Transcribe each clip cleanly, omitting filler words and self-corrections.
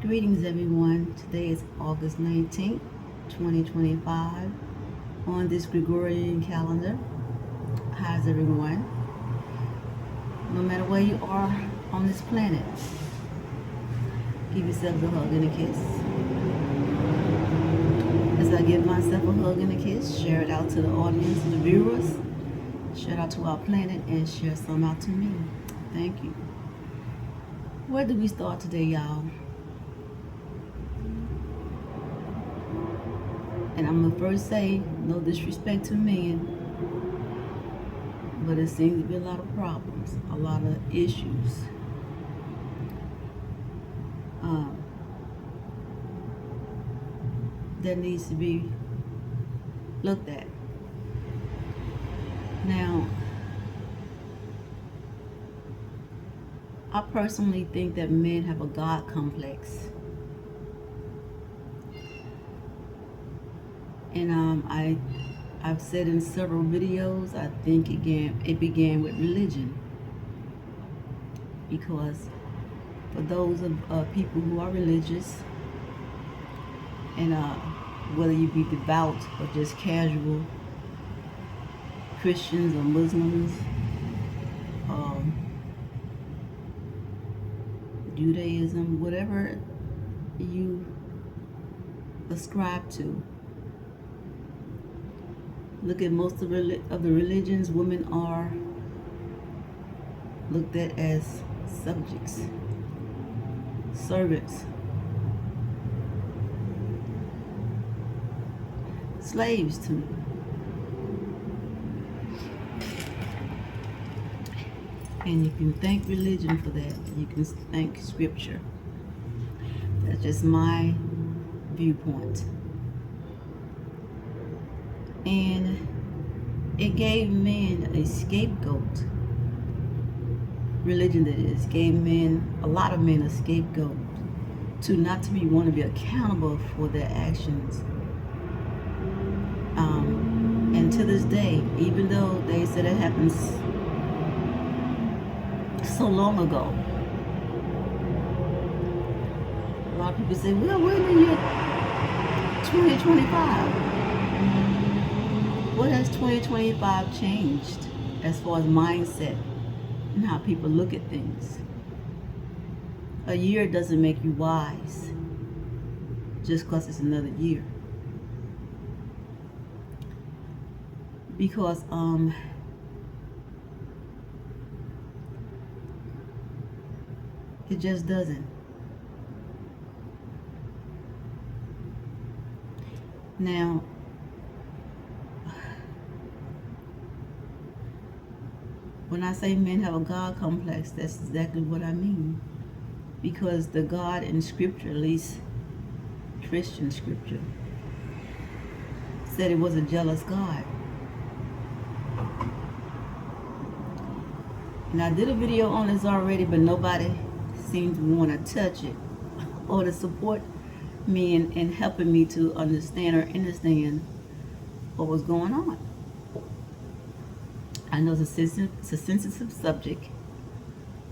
Greetings, everyone. Today is August 19th, 2025. On this Gregorian calendar, how's everyone? No matter where you are on this planet, give yourself a hug and a kiss. As I give myself a hug and a kiss, share it out to the audience and the viewers. Share it out to our planet and share some out to me. Thank you. Where do we start today, y'all? And I'm going to first say, no disrespect to men, but it seems to be a lot of problems, a lot of issues. That needs to be looked at. Now, I personally think that men have a God complex. And I've said in several videos, I think it began with religion. Because for those of people who are religious, and whether you be devout or just casual, Christians or Muslims, Judaism, whatever you ascribe to, look at most of the religions, women are looked at as subjects, servants, slaves to me. And you can thank religion for that. You can thank scripture. That's just my viewpoint. And it gave men a scapegoat. Religion, that is, gave men, a lot of men, a scapegoat to not to want to be accountable for their actions. And to this day, even though they said it happens so long ago, a lot of people say, well, we're in the year 2025. What has 2025 changed as far as mindset and how people look at things? A year doesn't make you wise just because it's another year. Because it just doesn't. Now, when I say men have a God complex, that's exactly what I mean. Because the God in scripture, at least Christian scripture, said it was a jealous God. And I did a video on this already, but nobody seemed to want to touch it or to support me in helping me to understand understand what was going on. I know it's a sensitive subject,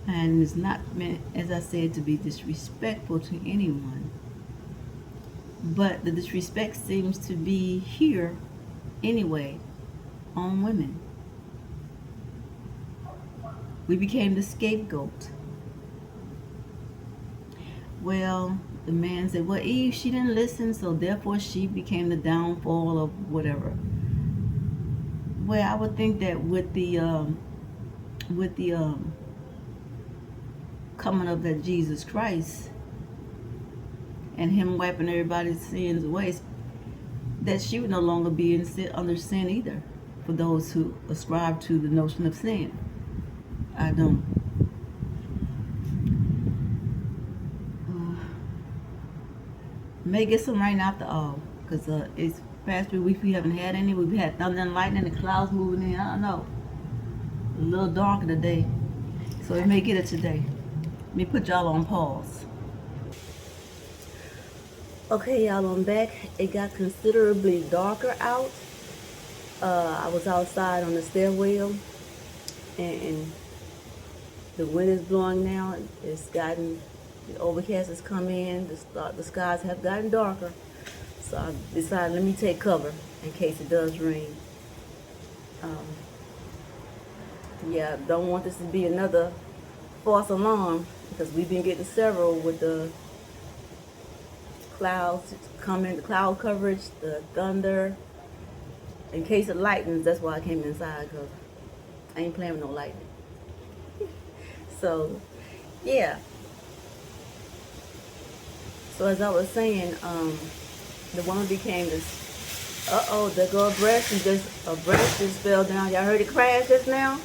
and it's not meant, as I said, to be disrespectful to anyone. But the disrespect seems to be here anyway on women. We became the scapegoat. Well, the man said, well, Eve, she didn't listen, so therefore she became the downfall of whatever. Well, I would think that with the coming of that Jesus Christ and him wiping everybody's sins away, that she would no longer be under sin either, for those who ascribe to the notion of sin. I don't. May get some rain after all, because it's past 3 weeks we haven't had any. We've had thunder and lightning, the clouds moving in. I don't know. A little darker today, so we may get it today. Let me put y'all on pause. Okay, y'all, I'm back. It got considerably darker out. I was outside on the stairwell, and the wind is blowing now. It's gotten The overcast has come in. The skies have gotten darker. So I decided, let me take cover in case it does rain. Um, yeah, don't want this to be another false alarm, because we've been getting several with the clouds coming, the cloud coverage, the thunder. In case of lightning, that's why I came inside, because I ain't playing with no lightning. So, yeah. So as I was saying, the woman became this. There go a branch. A branch just fell down. Y'all heard it crash just now?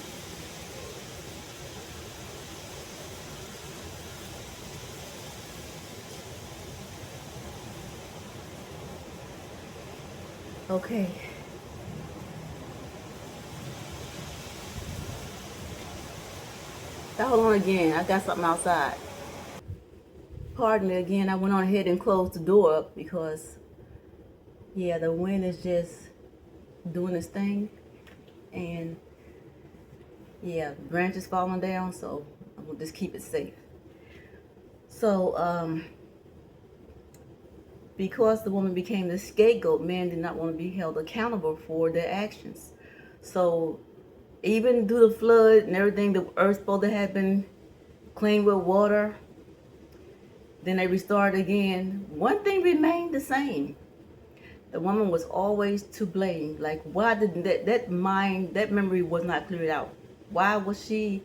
Okay. Now hold on again. I got something outside. Pardon me again. I went on ahead and closed the door up because, yeah, the wind is just doing its thing, and yeah, branches falling down. So I'm gonna just keep it safe. So, because the woman became the scapegoat, men did not want to be held accountable for their actions. So even through the flood and everything, the earth supposed to have been cleaned with water. Then they restarted again. One thing remained the same. The woman was always to blame. Like, why did that memory was not cleared out? Why was she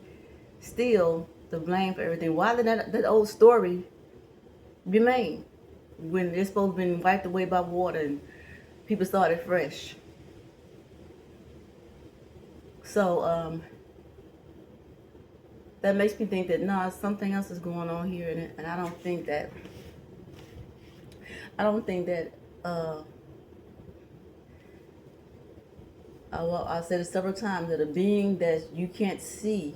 still to blame for everything? Why did that old story remain when it's supposed to have been wiped away by water and people started fresh? So that makes me think that something else is going on here, and I don't think that uh, I said it several times, that a being that you can't see,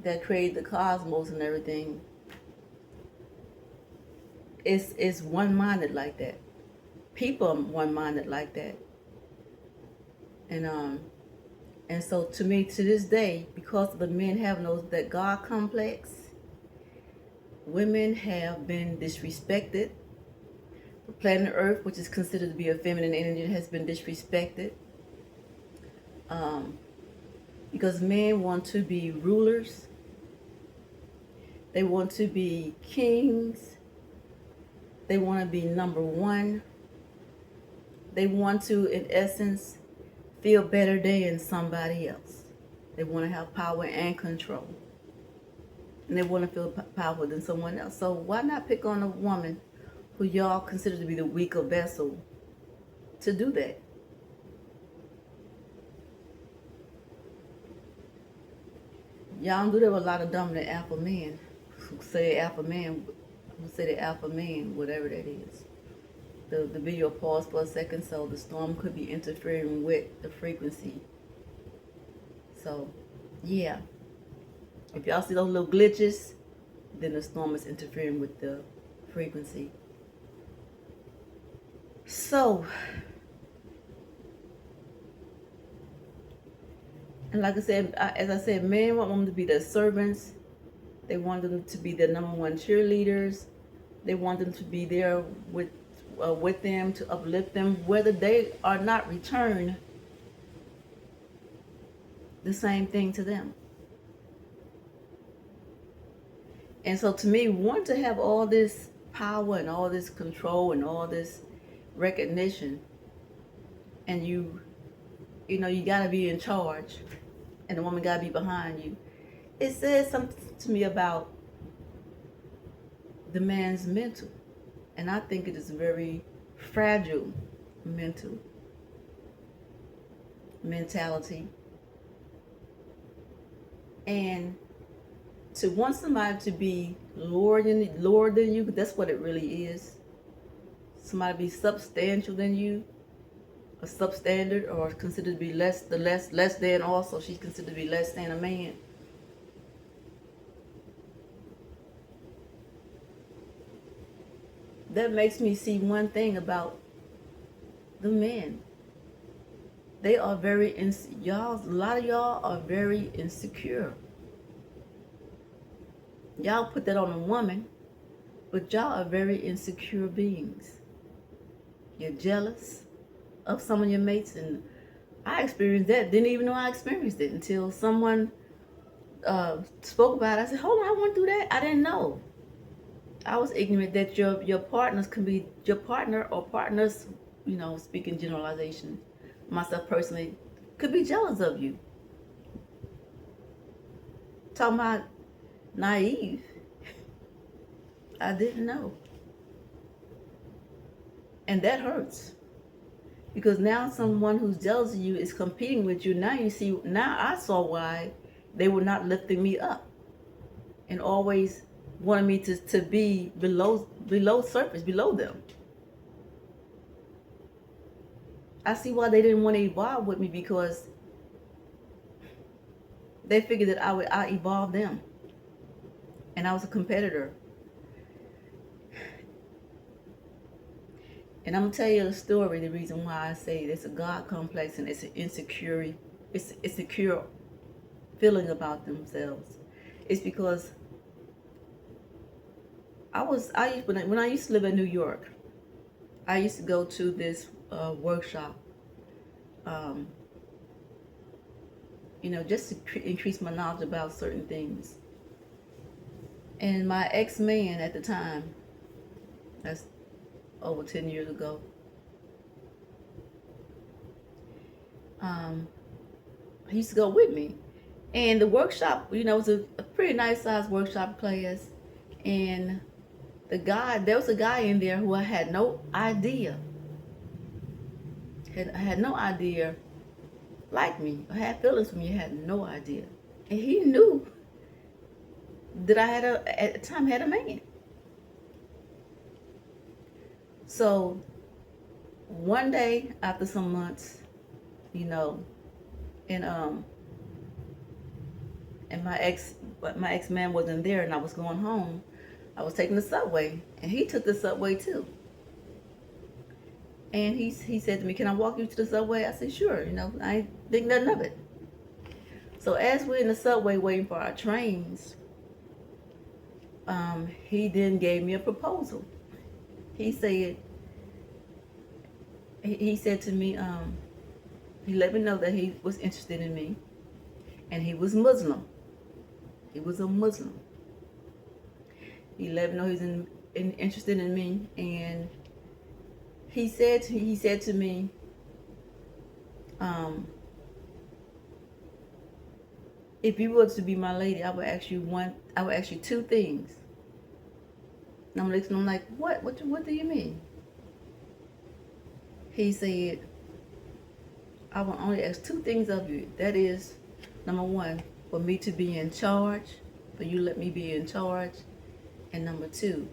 that created the cosmos and everything, is one-minded like that. People are one-minded like that, and so to me, to this day, because of the men having that God complex, women have been disrespected. The planet Earth, which is considered to be a feminine energy, has been disrespected. Because men want to be rulers, they want to be kings, they want to be number one, they want to, in essence, feel better than somebody else. They want to have power and control, and they want to feel powerful than someone else. So why not pick on a woman who y'all consider to be the weaker vessel to do that? Y'all don't do that with a lot of dominant alpha men who say alpha man, the alpha man, whatever that is. The video paused for a second, so the storm could be interfering with the frequency. So, yeah. If y'all see those little glitches, then the storm is interfering with the frequency. So, and like I said, as I said, men want women to be their servants. They want them to be their number one cheerleaders. They want them to be there with them, to uplift them, whether they are not return the same thing to them. And so to me, want to have all this power and all this control and all this recognition, and you got to be in charge, and the woman got to be behind you. It says something to me about the man's mental, and I think it is very fragile mentality. And to want somebody to be lower than you, that's what it really is. Somebody be substantial than you, a substandard, or considered to be less than. Also, she's considered to be less than a man. That makes me see one thing about the men. They are a lot of y'all are very insecure. Y'all put that on a woman, but y'all are very insecure beings. You're jealous of some of your mates, and I experienced that. Didn't even know I experienced it until someone spoke about it. I said, hold on, I went through that. I didn't know. I was ignorant that your partners can be your partner or partners, speaking generalization. Myself personally, could be jealous of you. Talking about naive. I didn't know. And that hurts. Because now someone who's jealous of you is competing with you. Now I saw why they were not lifting me up and always wanted me to be below surface, below them. I see why they didn't want to evolve with me, because they figured that I would out-evolve them. And I was a competitor. And I'm gonna tell you a story, the reason why I say it's a God complex and it's an insecurity, it's insecure feeling about themselves. It's because when I used to live in New York, I used to go to this workshop, just to increase my knowledge about certain things. And my ex-man at the time, that's over 10 years ago, he used to go with me. And the workshop, was a pretty nice sized workshop class. And there was a guy in there who I had no idea. I had no idea liked me. I had feelings for me. I had no idea. And he knew that I at the time had a man. So one day after some months, and my ex-man wasn't there, and I was going home. I was taking the subway, and he took the subway too. And he said to me, "Can I walk you to the subway?" I said, "Sure." I ain't think nothing of it. So as we're in the subway waiting for our trains, he then gave me a proposal. He said to me, he let me know that he was interested in me, and he was Muslim. He was a Muslim. He let me know he was interested in me, and he said to me, if you were to be my lady, I would ask you two things. And I'm listening. I'm like, what? What do you mean? He said, I will only ask two things of you. That is, number one, for me to be in charge, for you to let me be in charge. And number two,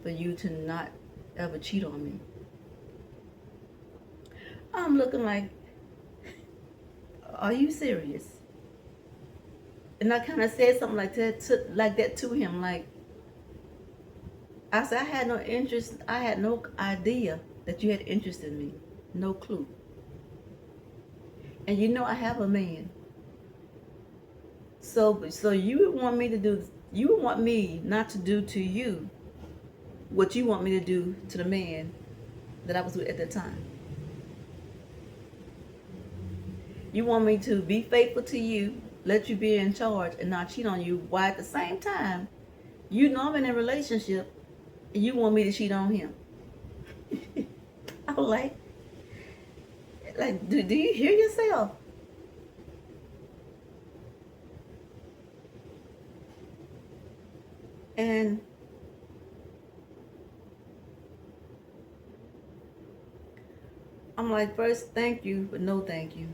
for you to not ever cheat on me. I'm looking like, are you serious? And I kind of said something like that to him. Like, I said, I had no interest. I had no idea that you had interest in me. No clue. And I have a man. So you would want me not to do to you what you want me to do to the man that I was with at that time. You want me to be faithful to you, let you be in charge, and not cheat on you, while at the same time, I'm in a relationship, and you want me to cheat on him. I'm like, do you hear yourself? And I'm like, first, thank you, but no thank you.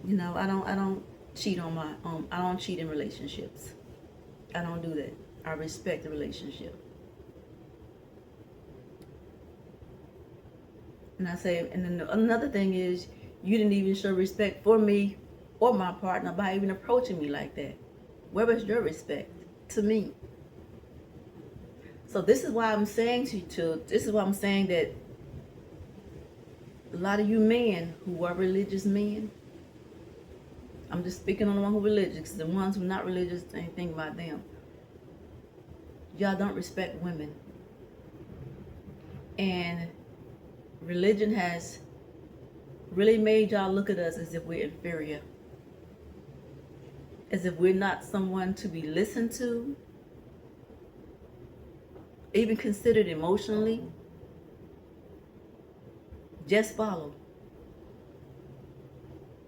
I don't cheat I don't cheat in relationships. I don't do that. I respect the relationship. And I say, and then another thing is, you didn't even show respect for me or my partner by even approaching me like that. Where was your respect to me? So this is why I'm saying that a lot of you men who are religious men, I'm just speaking on the one who are religious, because the ones who are not religious, ain't think about them. y'all don't respect women. And religion has really made y'all look at us as if we're inferior, as if we're not someone to be listened to, even considered emotionally. Just follow.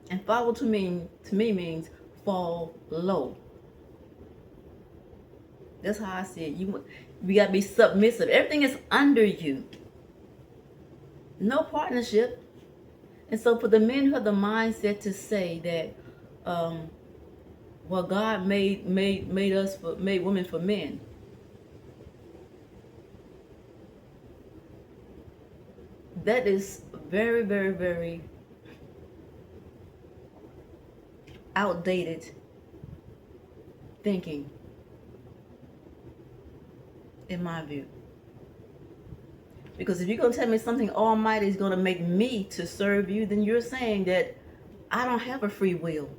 And follow to me means fall low. That's how I see it. We gotta be submissive. Everything is under you. No partnership. And so for the men who have the mindset to say that, well, God made women for men. That is very, very, very outdated thinking, in my view. Because if you're going to tell me something Almighty is going to make me to serve you, then you're saying that I don't have a free will.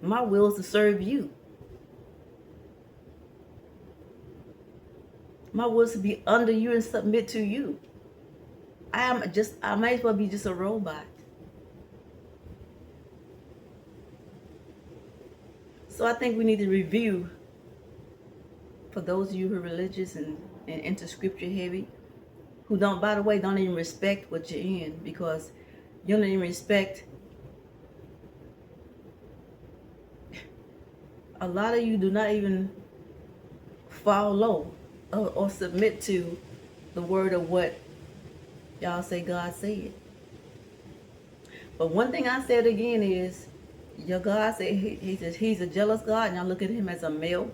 My will is to serve you. My will is to be under you and submit to you. I might as well be just a robot. So I think we need to review, for those of you who are religious and into scripture heavy, who don't, by the way, don't even respect what you're in, because you don't even respect. A lot of you do not even follow or submit to the word of what y'all say God said. But one thing I said again is, your God said he says he's a jealous God, and y'all look at him as a male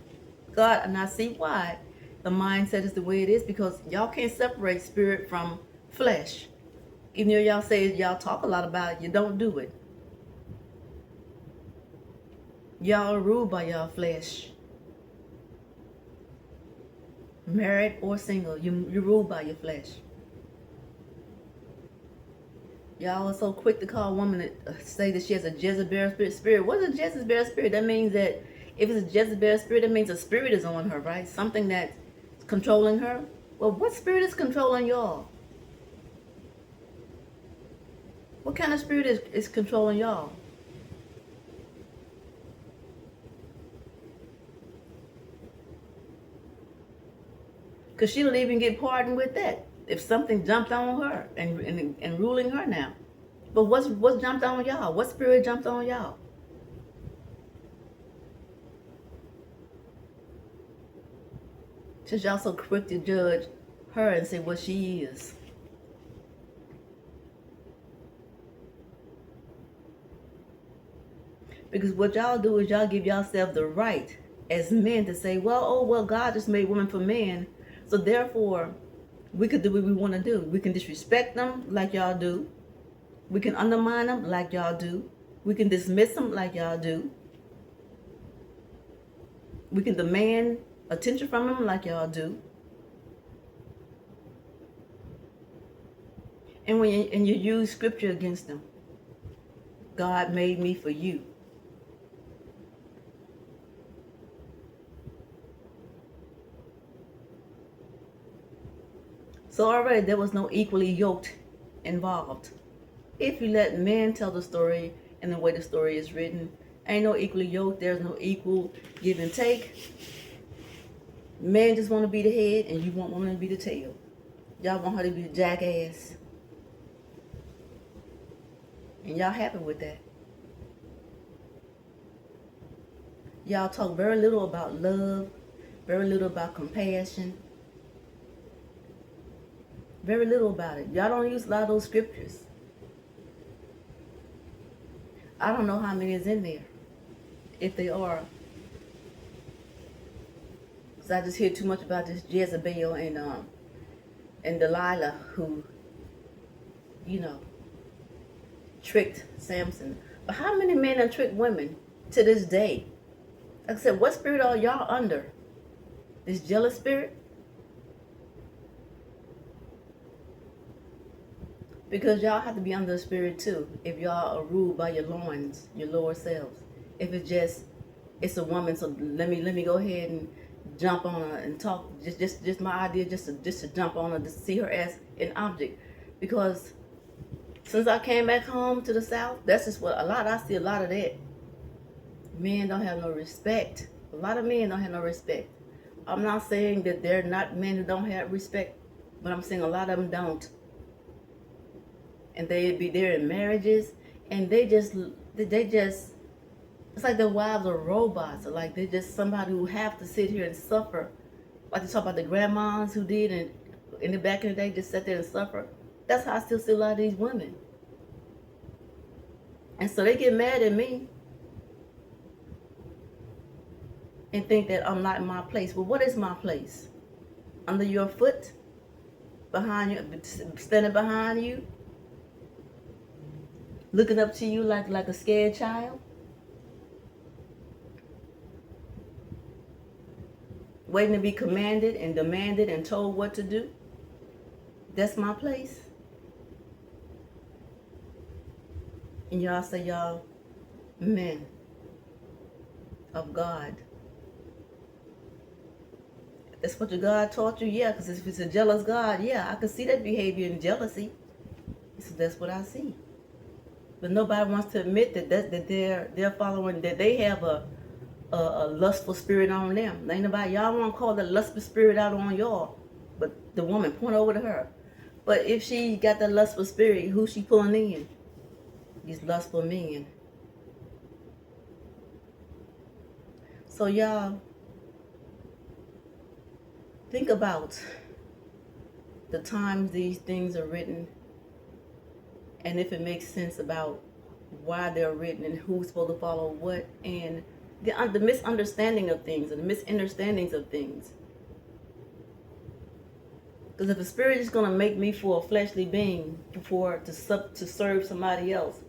God, and I see why the mindset is the way it is, because y'all can't separate spirit from flesh. Even though y'all say y'all talk a lot about it, you don't do it. Y'all are ruled by y'all flesh. Married or single, you're ruled by your flesh. Y'all are so quick to call a woman to say that she has a Jezebel spirit. What is a Jezebel spirit? That means that if it's a Jezebel spirit, that means a spirit is on her, right? Something that's controlling her. Well, what spirit is controlling y'all? What kind of spirit is controlling y'all? Because she don't even get pardoned with that. If something jumped on her and ruling her now. But what's jumped on y'all? What spirit jumped on y'all? Since y'all so quick to judge her and say what she is. Because what y'all do is y'all give yourself the right as men to say, well, God just made women for men. So therefore, we could do what we want to do. We can disrespect them like y'all do. We can undermine them like y'all do. We can dismiss them like y'all do. We can demand attention from them like y'all do. And you use scripture against them. God made me for you. So already there was no equally yoked involved. If you let men tell the story and the way the story is written, ain't no equally yoked. There's no equal give and take. Men just want to be the head, and you want women to be the tail. Y'all want her to be the jackass. And y'all happy with that. Y'all talk very little about love, very little about compassion. Very little about it. Y'all don't use a lot of those scriptures. I don't know how many is in there, if they are. Because I just hear too much about this Jezebel and Delilah, who, tricked Samson. But how many men have tricked women to this day? Like I said, what spirit are y'all under? This jealous spirit? Because y'all have to be under the spirit too. If y'all are ruled by your loins, your lower selves. If it's a woman, so let me go ahead and jump on her and talk. Just my idea, just to jump on her, to see her as an object, because since I came back home to the South, that's just what I see a lot of that. Men don't have no respect. A lot of men don't have no respect. I'm not saying that they're not men who don't have respect, but I'm saying a lot of them don't. And they be there in marriages, and they just, it's like their wives are robots, or like they're just somebody who have to sit here and suffer. Like they talk about the grandmas who did, and in the back of the day, just sat there and suffer. That's how I still see a lot of these women. And so they get mad at me and think that I'm not in my place. Well, what is my place? Under your foot? Behind you? Standing behind you? Looking up to you like a scared child? Waiting to be commanded and demanded and told what to do? That's my place? And y'all say y'all men of God. That's what your God taught you? Yeah, because if it's a jealous God, yeah, I can see that behavior and jealousy. So that's what I see. But nobody wants to admit that they're following, that they have a lustful spirit on them. Ain't nobody, y'all want to call the lustful spirit out on y'all, but the woman, point over to her. But if she got the lustful spirit, who's she pulling in? These lustful men. So y'all, think about the times these things are written, and if it makes sense about why they're written and who's supposed to follow what, and the misunderstanding of things and the misunderstandings of things. Because if the spirit is going to make me for a fleshly being to serve somebody else,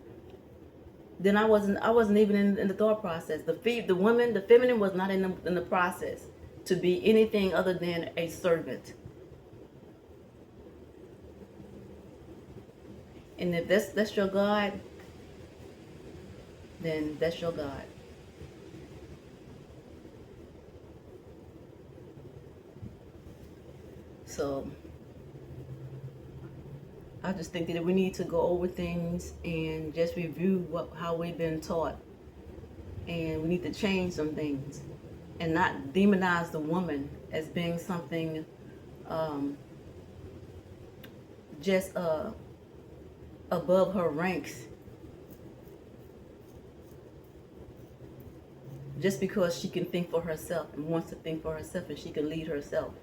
then I wasn't even in the thought process. The feminine was not in the process to be anything other than a servant. And if that's your God, then that's your God. So I just think that we need to go over things and just review how we've been taught, and we need to change some things and not demonize the woman as being something just above her ranks, just because she can think for herself and wants to think for herself and she can lead herself.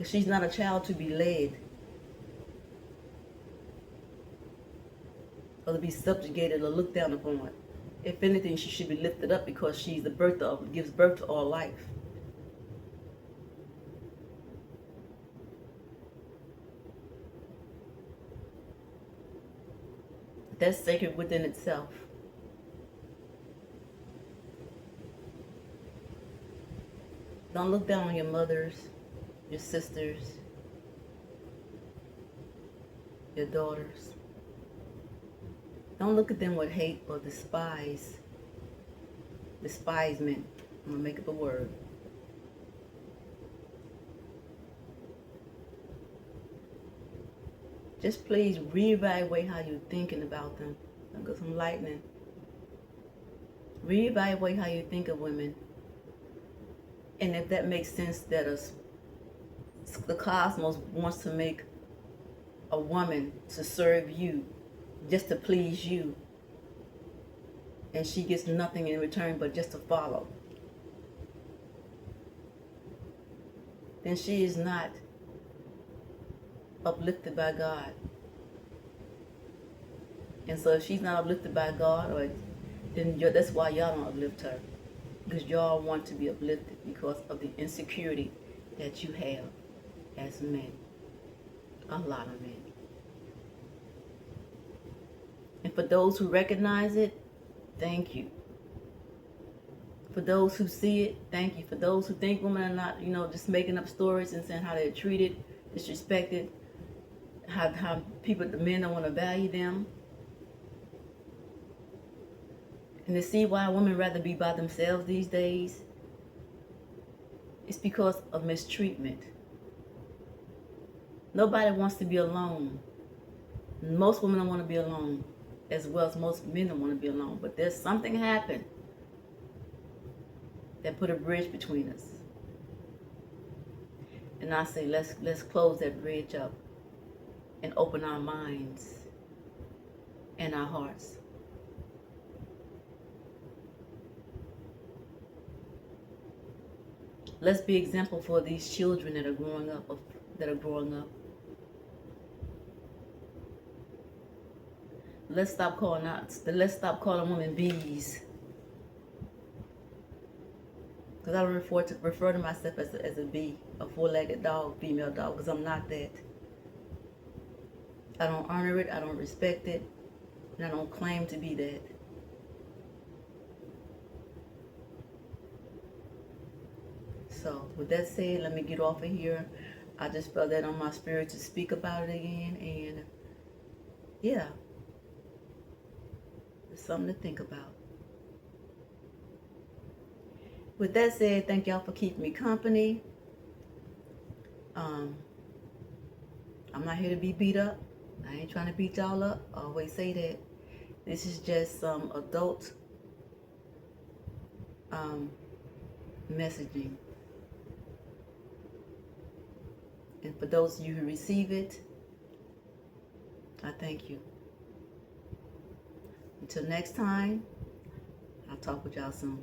She's not a child to be led or to be subjugated or looked down upon. If anything, she should be lifted up because she's gives birth to all life. That's sacred within itself. Don't look down on your mothers, your sisters, your daughters. Don't look at them with hate or despisement. I'm gonna make up a word. Just please reevaluate how you're thinking about them. I'll get some lightning. Reevaluate how you think of women. And if that makes sense, that the cosmos wants to make a woman to serve you, just to please you, and she gets nothing in return but just to follow, then she is not uplifted by God. And so if she's not uplifted by God, then that's why y'all don't uplift her, because y'all want to be uplifted because of the insecurity that you have as men, a lot of men. And for those who recognize it, thank you. For those who see it, thank you. For those who think women are not, just making up stories and saying how they're treated, disrespected, how the men don't want to value them. And to see why women rather be by themselves these days, it's because of mistreatment. Nobody wants to be alone. Most women don't want to be alone, as well as most men don't want to be alone. But there's something happened that put a bridge between us. And I say, let's close that bridge up and open our minds and our hearts. Let's be example for these children that are growing up. Let's stop calling women bees. Because I don't refer to myself as a bee, a four-legged dog, female dog, because I'm not that. I don't honor it, I don't respect it, and I don't claim to be that. So, with that said, let me get off of here. I just felt that on my spirit to speak about it again, and yeah, it's something to think about. With that said, thank y'all for keeping me company. I'm not here to be beat up. I ain't trying to beat y'all up. I always say that. This is just some adult messaging. And for those of you who receive it, I thank you. Until next time, I'll talk with y'all soon.